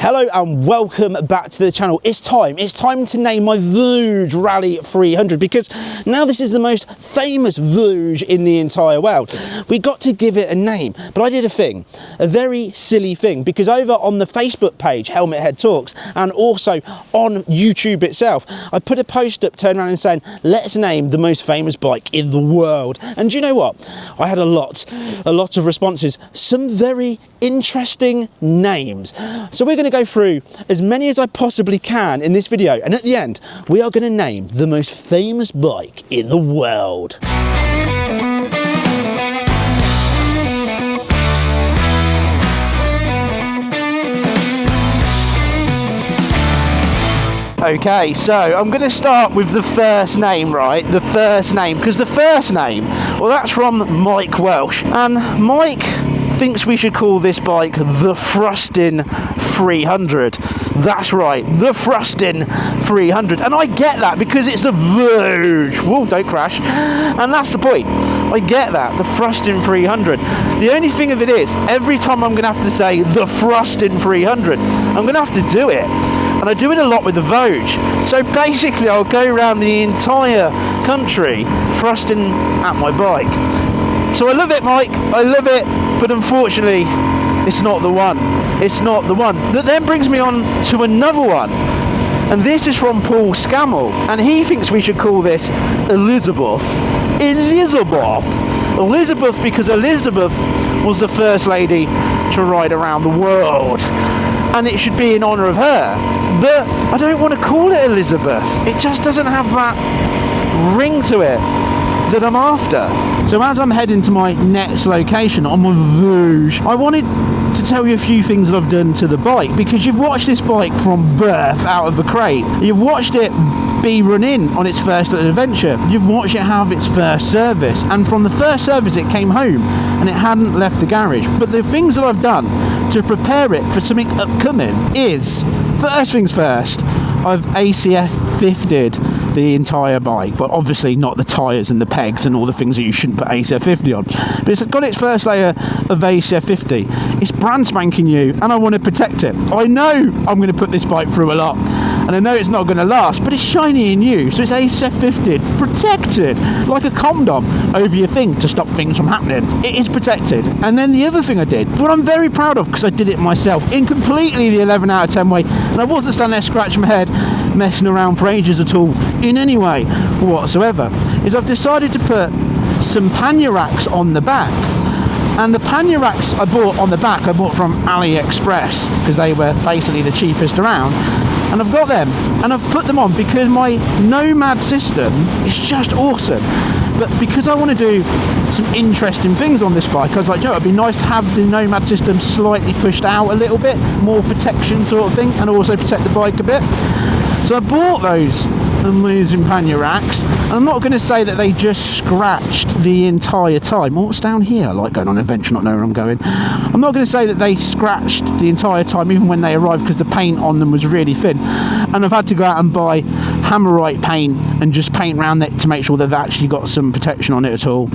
Hello and welcome back to the channel. It's time to name my Voge Rally 300 because now this is the most famous Voge in the entire world. We got to give it a name, but I did a very silly thing, because over on the Facebook page, Helmet Head Talks, and also on YouTube itself, I put a post up turning around and saying, let's name the most famous bike in the world. And do you know what? I had a lot of responses, some very interesting names. So we're going to go through as many as I possibly can in this video, and at the end we are going to name the most famous bike in the world. Okay, so I'm going to start with the first name, right? The first name, because the first name, well, that's from Mike Welsh, and Mike thinks we should call this bike the Frustin 300. That's right, the Frustin 300, and I get that because it's the Voge. Whoa, don't crash. And that's the point. I get that, the Frustin 300. The only thing of it is, every time I'm going to have to say the Frustin 300, I'm going to have to do it. And I do it a lot with the Voge. So basically I'll go around the entire country thrusting at my bike. So I love it, Mike, I love it, but unfortunately it's not the one. It's not the one. That then brings me on to another one. And this is from Paul Scammell, and he thinks we should call this Elizabeth. Elizabeth, because Elizabeth was the first lady to ride around the world, and it should be in honour of her. But I don't want to call it Elizabeth. It just doesn't have that ring to it that I'm after. So as I'm heading to my next location on my Voge, I wanted to tell you a few things that I've done to the bike, because you've watched this bike from birth out of the crate. You've watched it be run in on its first little adventure. You've watched it have its first service, and from the first service it came home and it hadn't left the garage. But the things that I've done to prepare it for something upcoming is, first things first, I've ACF 50'd the entire bike, but obviously not the tyres and the pegs and all the things that you shouldn't put ACF 50 on. But it's got its first layer of ACF 50. It's brand spanking new, and I want to protect it. I know I'm going to put this bike through a lot, and I know it's not going to last, but it's shiny and new, so it's ACF 50'd, protected, like a condom over your thing to stop things from happening. It is protected. And then the other thing I did, what I'm very proud of, because I did it myself in completely the 11 out of 10 way, and I wasn't standing there scratching my head messing around for ages at all in any way whatsoever, is I've decided to put some pannier racks on the back. And the pannier racks I bought on the back, I bought from AliExpress, because they were basically the cheapest around. And I've got them, and I've put them on because my Nomad system is just awesome. But because I want to do some interesting things on this bike, I was like, Joe, it'd be nice to have the Nomad system slightly pushed out a little bit, more protection sort of thing, and also protect the bike a bit. So I bought those amazing pannier racks, and I'm not going to say that they just scratched the entire time. Oh, what's down here? I like going on an adventure, not knowing where I'm going. I'm not going to say that they scratched the entire time, even when they arrived, because the paint on them was really thin. And I've had to go out and buy Hammerite paint and just paint around it to make sure they've actually got some protection on it at all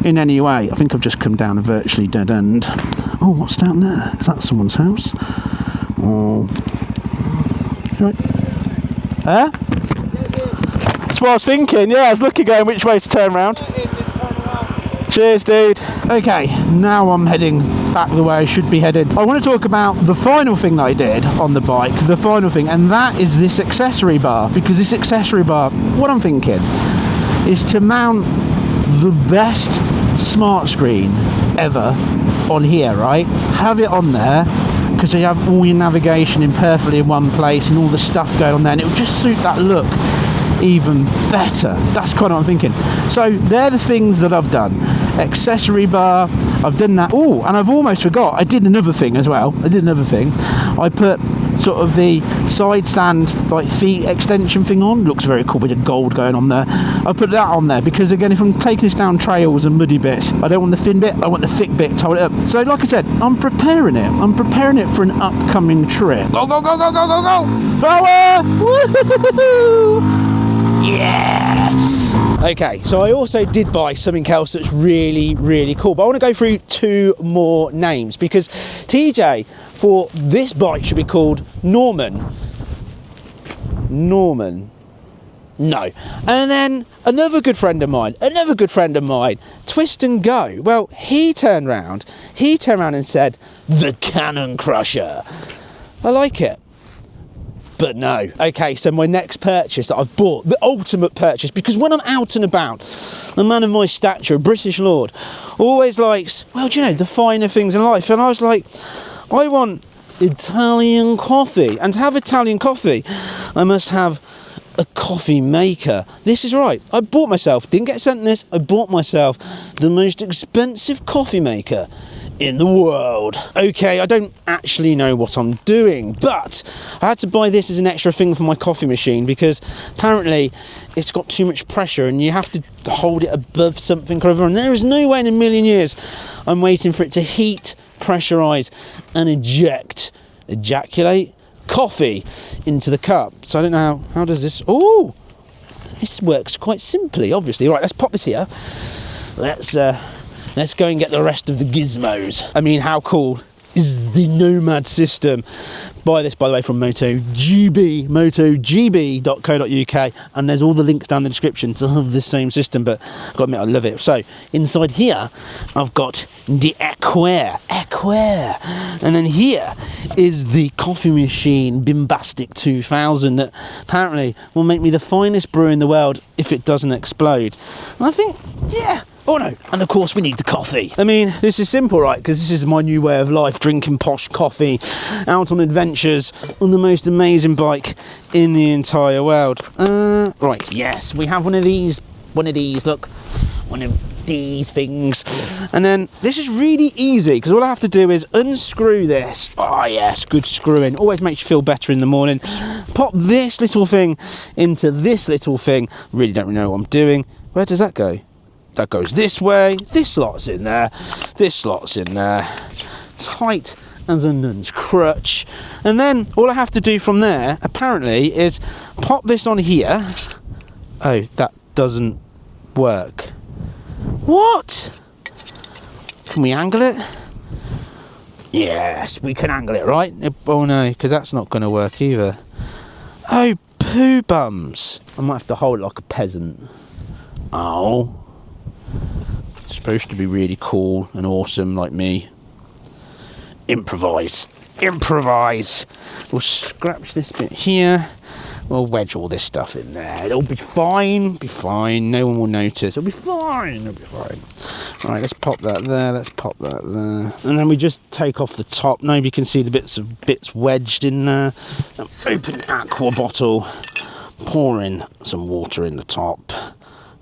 in any way. I think I've just come down a virtually dead end. Oh, what's down there? Is that someone's house? Oh. Right. Huh? That's what I was thinking, yeah, I was looking going which way to turn around. Cheers, dude. Okay, now I'm heading back the way I should be headed. I want to talk about the final thing that I did on the bike, the final thing, and that is this accessory bar. Because this accessory bar, what I'm thinking is to mount the best smart screen ever on here, right? Have it on there, because you have all your navigation in perfectly in one place and all the stuff going on there, and it will just suit that look even better. That's kind of what I'm thinking. So they're the things that I've done. Accessory bar, I've done that. Oh, and I've almost forgot, I did another thing as well. I put sort of the side stand, like feet extension thing on. Looks very cool with the gold going on there. I put that on there because, again, if I'm taking this down trails and muddy bits, I don't want the thin bit, I want the thick bit to hold it up. So like I said, I'm preparing it for an upcoming trip. Go, go, go, go, go, go, go! Power! Woo-hoo-hoo-hoo! Yes! Okay, so I also did buy something else that's really, really cool, but I want to go through 2 more names, because TJ for this bike should be called Norman. No. And then another good friend of mine, Twist and Go. Well, he turned around and said, the Cannon Crusher. I like it. But no. Okay, so my next purchase that I've bought, the ultimate purchase, because when I'm out and about, a man of my stature, a British lord, always likes, well, do you know, the finer things in life. And I was like, I want Italian coffee. And to have Italian coffee, I must have a coffee maker. This is right. I bought myself, didn't get sent this, I bought myself the most expensive coffee maker in the world. Okay, I don't actually know what I'm doing, but I had to buy this as an extra thing for my coffee machine, because apparently it's got too much pressure and you have to hold it above something or other, and there is no way in a million years I'm waiting for it to heat, pressurize and ejaculate coffee into the cup. So I don't know how does this, oh, this works quite simply, obviously. Right, let's pop this here. Let's go and get the rest of the gizmos. I mean, how cool is the Nomad system? Buy this, by the way, from motogb.co.uk, and there's all the links down in the description to have this same system, but I've got to admit, I love it. So inside here, I've got the Equerre, and then here is the coffee machine Bimbastic 2000 that apparently will make me the finest brewer in the world if it doesn't explode. And I think, yeah. Oh no, and of course we need the coffee. I mean, this is simple, right? Because this is my new way of life, drinking posh coffee, out on adventures on the most amazing bike in the entire world. Right, yes, we have one of these, look, one of these things. And then this is really easy, because all I have to do is unscrew this. Oh yes, good screwing. Always makes you feel better in the morning. Pop this little thing into this little thing. Really don't know what I'm doing. Where does that go? That goes this way, this slot's in there, this slot's in there, tight as a nun's crutch. And then all I have to do from there, apparently, is pop this on here. Oh, that doesn't work. What? Can we angle it? Yes, we can angle it, right? Oh no, because that's not going to work either. Oh, poo bums. I might have to hold it like a peasant. Oh. Supposed to be really cool and awesome like me. Improvise. We'll scratch this bit here. We'll wedge all this stuff in there. It'll be fine. No one will notice. It'll be fine. Right, let's pop that there. And then we just take off the top. Nobody can see the bits wedged in there. An open aqua bottle. Pour in some water in the top.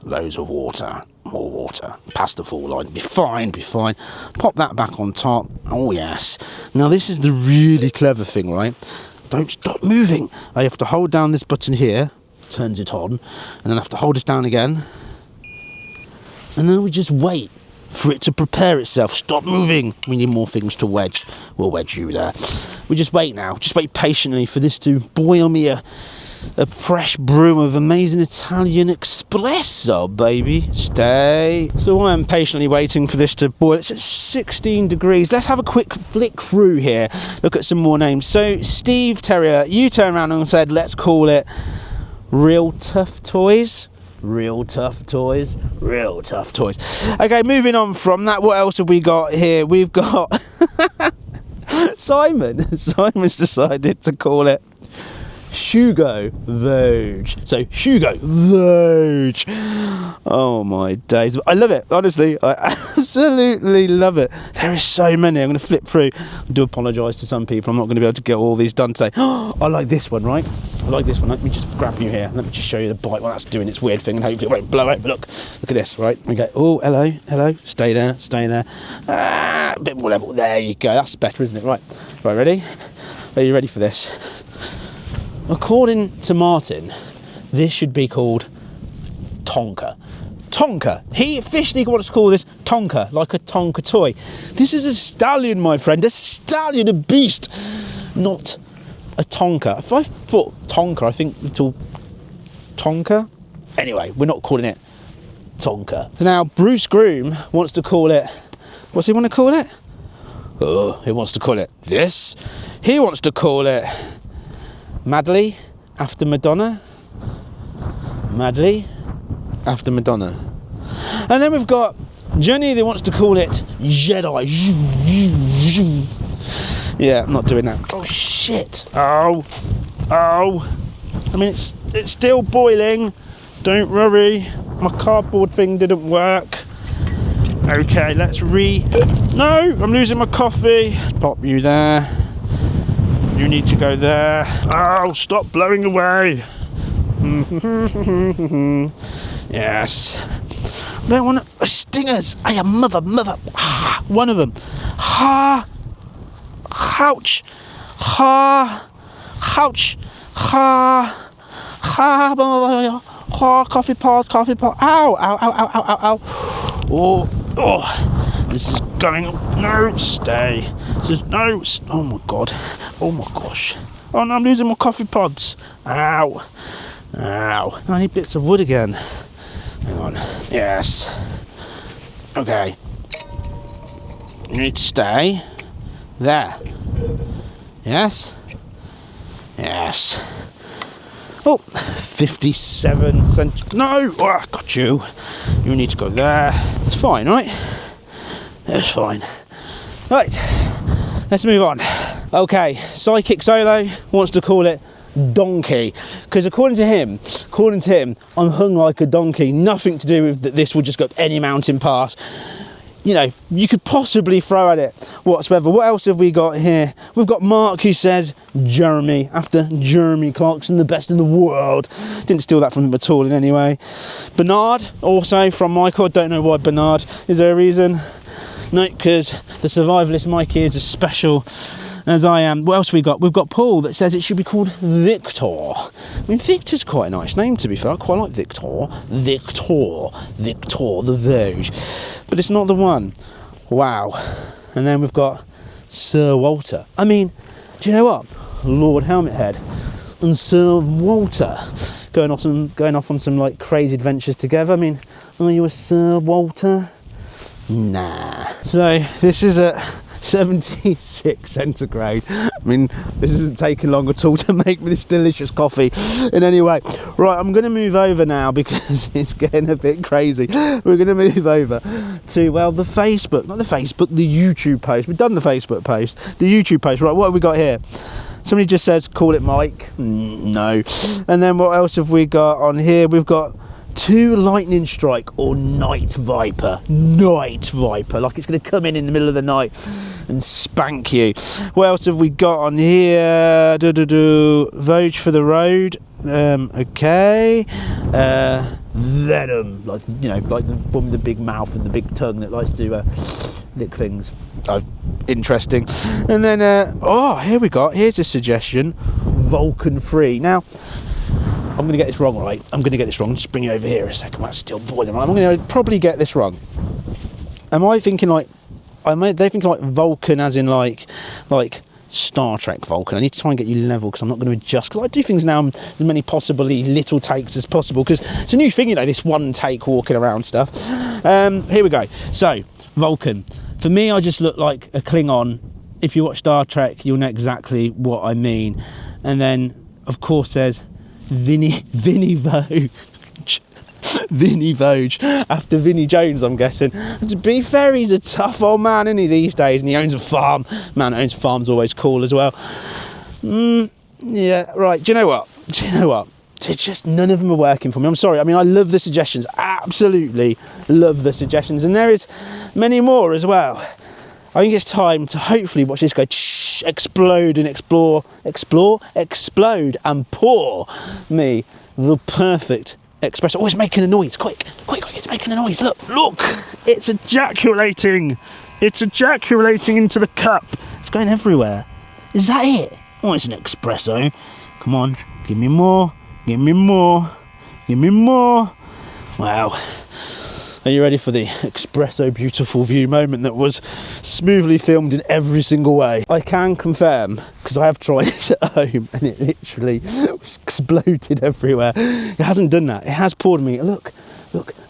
Loads of water. More water, past the full line, be fine. Pop that back on top. Oh yes. Now this is the really clever thing, right? Don't stop moving. I have to hold down this button here, turns it on, and then I have to hold this down again, and then we just wait for it to prepare itself. Stop moving. We need more things to wedge. We'll wedge you there. We just wait now. Just wait patiently for this to boil me a fresh brew of amazing Italian espresso, baby. Stay. So I am patiently waiting for this to boil. It's at 16 degrees. Let's have a quick flick through here. Look at some more names. So Steve Terrier, you turned around and said, let's call it Real Tough Toys. Okay, moving on from that, what else have we got here? We've got Simon's decided to call it Hugo Voge. So Hugo Voge. Oh my days. I love it, honestly. I absolutely love it. There is so many. I'm going to flip through. I do apologise to some people. I'm not going to be able to get all these done today. I like this one, right? Let me just grab you here. Let me just show you the bike while that's doing its weird thing, and hopefully it won't blow over. Look at this, right? We go, oh, hello. Stay there. A bit more level. There you go. That's better, isn't it? Right, ready? Are you ready for this? According to Martin, this should be called Tonka. He officially wants to call this Tonka, like a Tonka toy. This is a stallion, my friend. A stallion, a beast, not a Tonka. If I thought Tonka, I think it's all Tonka. Anyway, we're not calling it Tonka. So now Bruce Groom wants to call it, what's he want to call it? Oh, he wants to call it this. He wants to call it Madly after Madonna. Madly after Madonna. And then we've got Jenny that wants to call it Jedi. Yeah, I'm not doing that. Oh shit. Oh. I mean, it's still boiling. Don't worry. My cardboard thing didn't work. Okay, let's No, I'm losing my coffee. Pop you there. You need to go there. Oh, stop blowing away. Yes. I don't want stingers. I am mother. One of them. Ha. Ouch. Ha. Ouch. Ha. Ha. Coffee pot. Ow. Oh. This is going. No, stay. This is no. Oh my god. Oh my gosh. Oh no, I'm losing my coffee pods. Ow. I need bits of wood again. Hang on. Yes. Okay. You need to stay there. Yes. Oh, 57 cents. No! Oh, I got you. You need to go there. It's fine, right? It's fine. Right. Let's move on. Okay. Psychic Solo wants to call it donkey, because according to him, I'm hung like a donkey. Nothing to do with that. This will just go up any mountain pass. You know, you could possibly throw at it whatsoever. What else have we got here? We've got Mark, who says Jeremy, after Jeremy Clarkson, the best in the world. Didn't steal that from him at all in any way. Bernard, also from Michael. I don't know why Bernard. Is there a reason? No, because the survivalist Mikey is as special as I am. What else we got? We've got Paul that says it should be called Victor. I mean, Victor's quite a nice name, to be fair. I quite like Victor the Voge. But it's not the one. Wow. And then we've got Sir Walter. I mean, do you know what? Lord Helmet Head and Sir Walter going off on some like crazy adventures together. I mean, are you a Sir Walter? Nah. So this is at 76 centigrade. I mean, this isn't taking long at all to make this delicious coffee in any way. Right, I'm going to move over now because it's getting a bit crazy. We're going to move over to, well, the YouTube post. We've done the Facebook post, the YouTube post. Right, what have we got here? Somebody just says, call it Mike. No. And then what else have we got on here? We've got 2 lightning strike or night viper, like it's going to come in the middle of the night and spank you. What else have we got on here? Voge for the road. Okay. Venom, like the one with the big mouth and the big tongue that likes to lick things. Interesting. And then here's a suggestion. Vulcan free. Now, I'm going to get this wrong, right? Just bring you over here a second. That's still boiling. I'm going to probably get this wrong. They thinking like Vulcan as in like Star Trek Vulcan. I need to try and get you level because I'm not going to adjust. Because I do things now in as many possibly little takes as possible because it's a new thing, this one take walking around stuff. Here we go. So, Vulcan. For me, I just look like a Klingon. If you watch Star Trek, you'll know exactly what I mean. And then, of course, there's Vinny Voge, after Vinnie Jones, I'm guessing. And to be fair, he's a tough old man, isn't he, these days? And he owns a farm. Man that owns a farm's always cool as well. Yeah, right. Do you know what? It's just none of them are working for me. I'm sorry. I mean, I love the suggestions. Absolutely love the suggestions. And there is many more as well. I think it's time to hopefully watch this go explode and explode and pour me the perfect espresso. Oh, it's making a noise. Quick, it's making a noise. Look, it's ejaculating into the cup. It's going everywhere. Is that it? Oh, it's an espresso. Come on, give me more. Wow. Are you ready for the espresso beautiful view moment that was smoothly filmed in every single way? I can confirm, because I have tried it at home and it literally was exploded everywhere. It hasn't done that. It has poured me, look,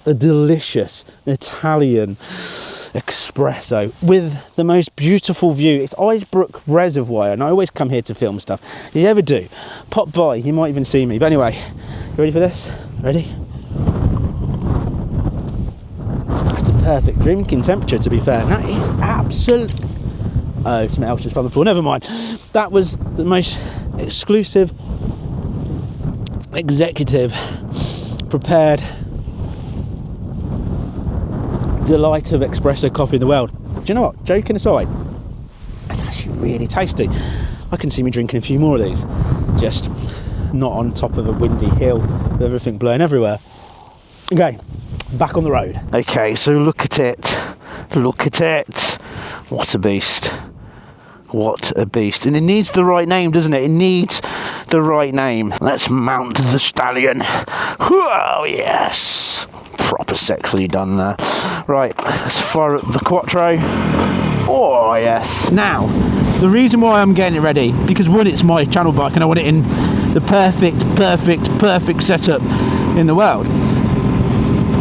a delicious Italian espresso with the most beautiful view. It's Icebrook Reservoir, and I always come here to film stuff. If you ever do, pop by, you might even see me. But anyway, you ready for this? Ready? That's a perfect drinking temperature, to be fair. That is absolute. Oh, something else just fell on the floor. Never mind. That was the most exclusive, executive, prepared delight of espresso coffee in the world. Do you know what? Joking aside, it's actually really tasty. I can see me drinking a few more of these, just not on top of a windy hill with everything blowing everywhere. Okay, back on the road. Okay, so look at it. Look at it. What a beast. What a beast. And it needs the right name, doesn't it? It needs the right name. Let's mount the stallion. Oh, yes. Proper sexily done there. Right, let's fire up the Quattro. Oh, yes. Now, the reason why I'm getting it ready, because one, it's my channel bike and I want it in the perfect setup in the world.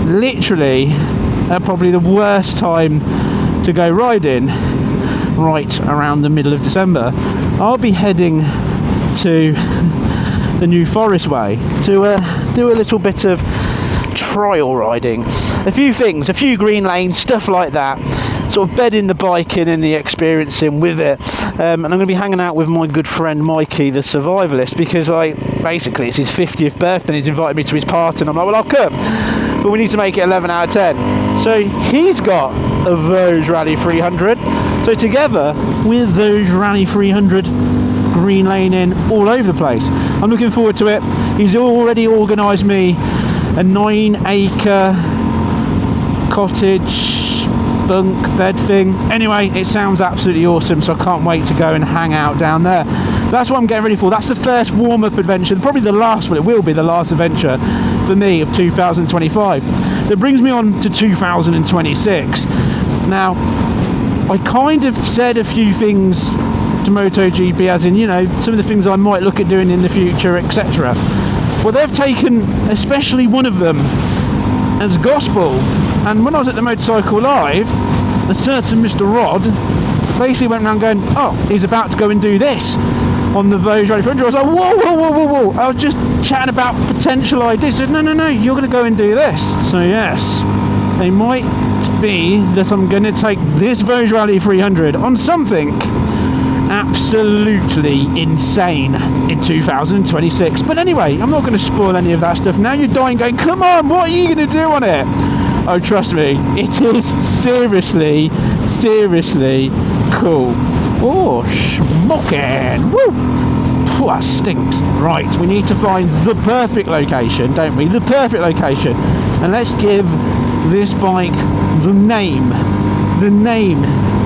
Literally, at probably the worst time to go riding, right around the middle of December, I'll be heading to the New Forest Way to do a little bit of trial riding. A few things, a few green lanes, stuff like that, sort of bedding the bike in and the experience in with it. And I'm going to be hanging out with my good friend Mikey, the survivalist, because basically it's his 50th birthday and he's invited me to his party, and I'm like, well, I'll come, but we need to make it 11 out of 10. So he's got a Voge Rally 300, so together with Voge Rally 300 green laning all over the place, I'm looking forward to it. He's already organised me a 9-acre cottage bunk bed thing. Anyway, it sounds absolutely awesome, so I can't wait to go and hang out down there. That's what I'm getting ready for. That's the first warm-up adventure, probably the last one. It will be the last adventure for me of 2025. That brings me on to 2026. Now, I kind of said a few things to MotoGP, as in, you know, some of the things I might look at doing in the future, etc. Well, they've taken, especially one of them, as gospel. And when I was at the Motorcycle Live, a certain Mr. Rod basically went around going, oh, he's about to go and do this on the Voge Rally 300. I was like, whoa. I was just chatting about potential ideas. I said, no, you're going to go and do this. So yes, they might be that I'm going to take this Voge Rally 300 on something absolutely insane in 2026. But anyway, I'm not going to spoil any of that stuff. Now you're dying going, come on, what are you going to do on it? Oh, trust me, it is seriously cool. Oh, schmocking. Woo! Phew, that stinks. Right, we need to find the perfect location, don't we? The perfect location. And let's give this bike the name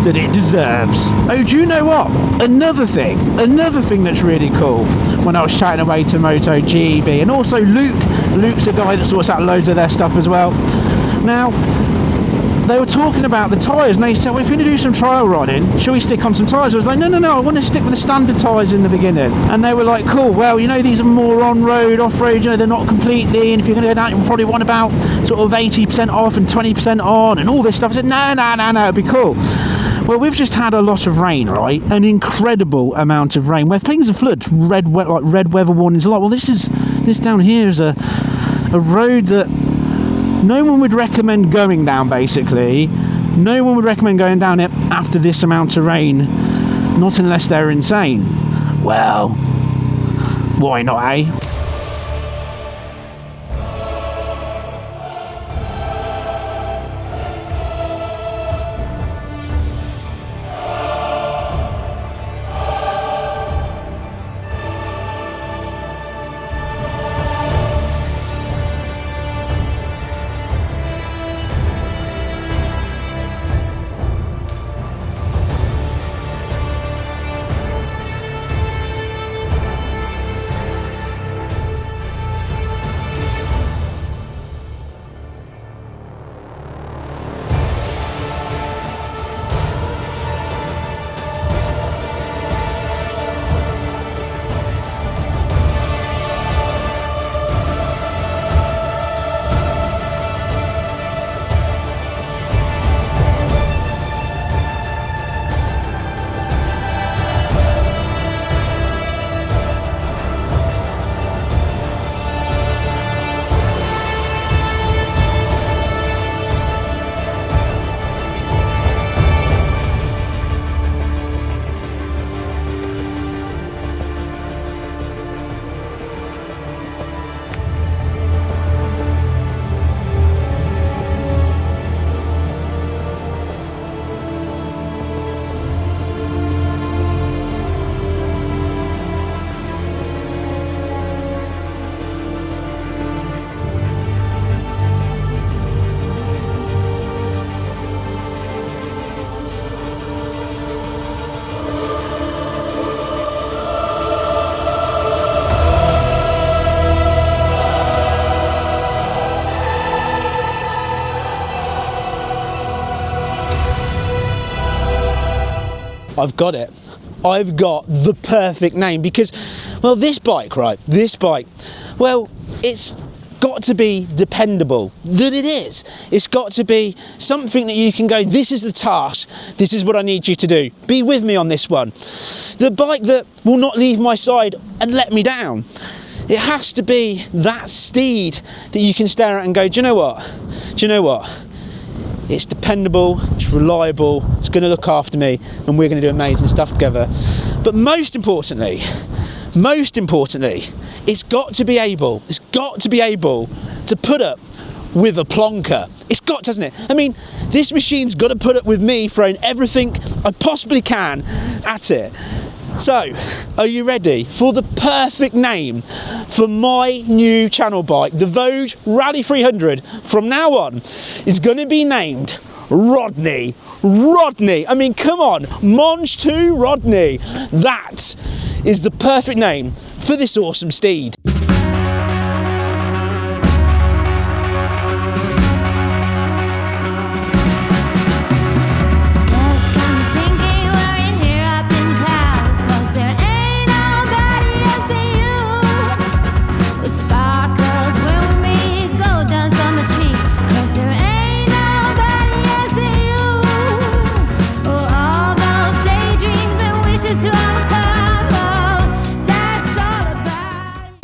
that it deserves. Oh, do you know what? Another thing that's really cool, when I was chatting away to MotoGP, and also Luke's a guy that sorts out loads of their stuff as well. Now, they were talking about the tyres, and they said, well, if you're going to do some trial riding, shall we stick on some tyres? I was like, no, I want to stick with the standard tyres in the beginning. And they were like, cool, well, you know, these are more on-road, off-road, you know, they're not completely, and if you're going to go down, you probably want about sort of 80% off and 20% on, and all this stuff. I said, no, it'd be cool. Well, we've just had a lot of rain, right? An incredible amount of rain, where things are flood, red weather warnings a lot. Well, this down here is a road that no one would recommend going down, basically. No one would recommend going down it after this amount of rain, not unless they're insane. Well, why not, eh? I've got it. I've got the perfect name because, well, this bike, well, it's got to be dependable. That it is. It's got to be something that you can go, this is the task, this is what I need you to do. Be with me on this one. The bike that will not leave my side and let me down. It has to be that steed that you can stare at and go, do you know what? It's dependable, it's reliable, it's going to look after me, and we're going to do amazing stuff together. But most importantly, it's got to be able to put up with a plonker. It's got, doesn't it? I mean, this machine's got to put up with me throwing everything I possibly can at it. So, are you ready for the perfect name for my new channel bike? The Voge Rally 300 from now on is going to be named Rodney. I mean, come on, Monge 2 Rodney. That is the perfect name for this awesome steed.